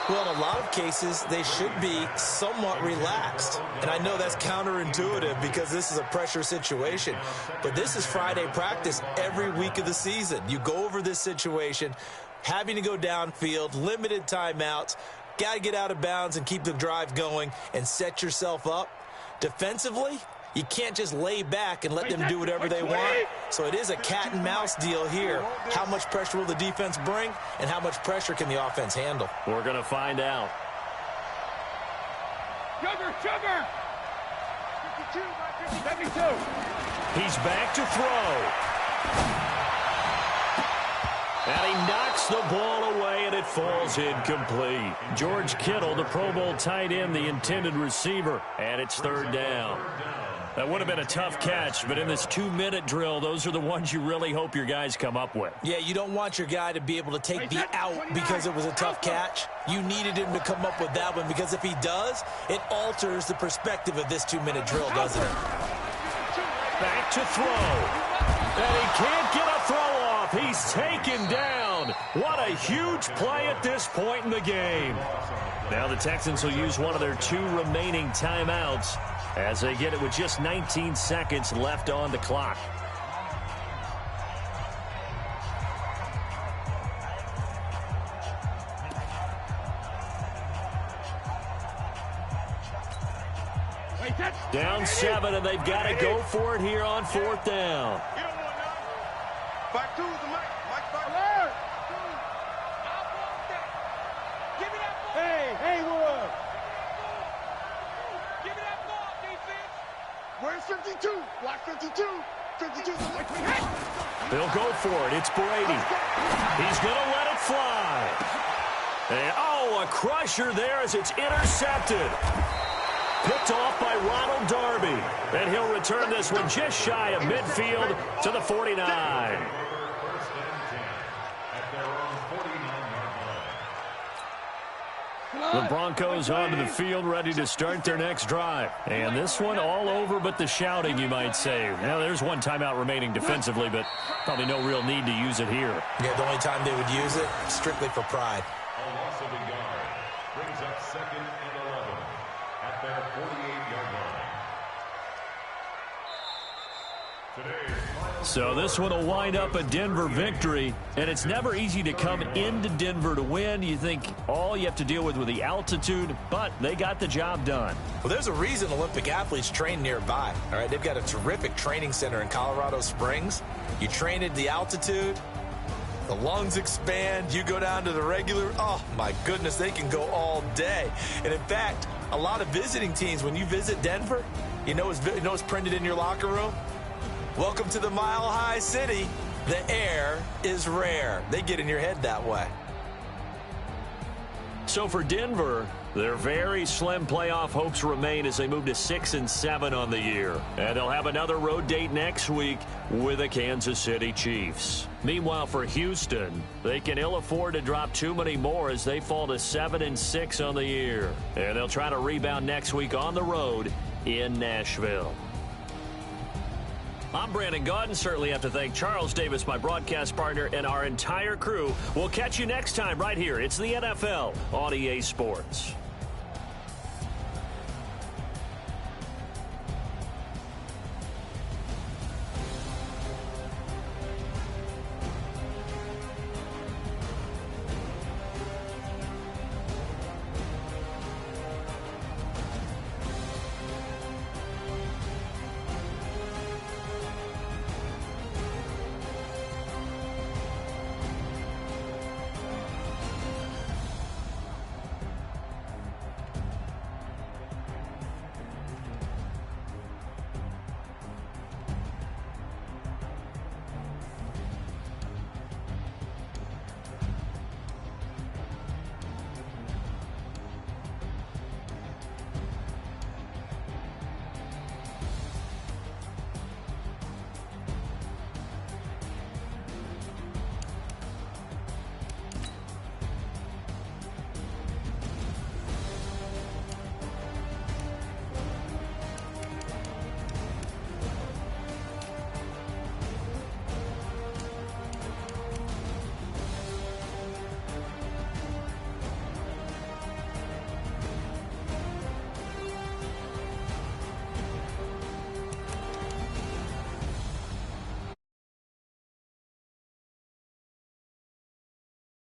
Well, in a lot of cases, they should be somewhat relaxed. And I know that's counterintuitive because this is a pressure situation. But this is Friday practice every week of the season. You go over this situation, having to go downfield, limited timeouts, got to get out of bounds and keep the drive going and set yourself up. Defensively, you can't just lay back and let them do whatever they want. So it is a cat and mouse deal here. How much pressure will the defense bring and how much pressure can the offense handle? We're going to find out. Sugar. 72. He's back to throw. And he knocks the ball away, and it falls incomplete. George Kittle, the Pro Bowl tight end, the intended receiver, and it's 3rd down. That would have been a tough catch, but in this 2-minute drill, those are the ones you really hope your guys come up with. Yeah, you don't want your guy to be able to take the out because it was a tough catch. You needed him to come up with that one because if he does, it alters the perspective of this 2-minute drill, doesn't it? Back to throw. And he can't get a throw off. He's taken down. What a huge play at this point in the game. Now the Texans will use one of their 2 remaining timeouts as they get it with just 19 seconds left on the clock. Down 7, and they've got to go for it here on 4th down. Back to the Mike. Mike back. Alert. Hey, Haywood. Give me that ball, defense. Where's 52? Block 52. 52. They'll go for it. It's Brady. He's going to let it fly. And, a crusher there as it's intercepted. Picked off by Ronald Darby. And he'll return this one just shy of midfield to the 49. The Broncos onto the field, ready to start their next drive. And this one all over but the shouting, you might say. Now, there's one timeout remaining defensively, but probably no real need to use it here. Yeah, the only time they would use it, strictly for pride. A loss of a yard brings up 2nd and 11 at their 48-yard line. So this one will wind up a Denver victory, and it's never easy to come into Denver to win. You think all you have to deal with the altitude, but they got the job done. Well, there's a reason Olympic athletes train nearby. All right, they've got a terrific training center in Colorado Springs. You train at the altitude, the lungs expand, you go down to the regular, oh my goodness, they can go all day. And in fact, a lot of visiting teams, when you visit Denver, you know what's printed in your locker room? Welcome to the Mile High City. The air is rare. They get in your head that way. So for Denver, their very slim playoff hopes remain as they move to 6-7 on the year. And they'll have another road date next week with the Kansas City Chiefs. Meanwhile, for Houston, they can ill afford to drop too many more as they fall to 7-6 on the year. And they'll try to rebound next week on the road in Nashville. I'm Brandon Gaudin. Certainly have to thank Charles Davis, my broadcast partner, and our entire crew. We'll catch you next time right here. It's the NFL on EA Sports.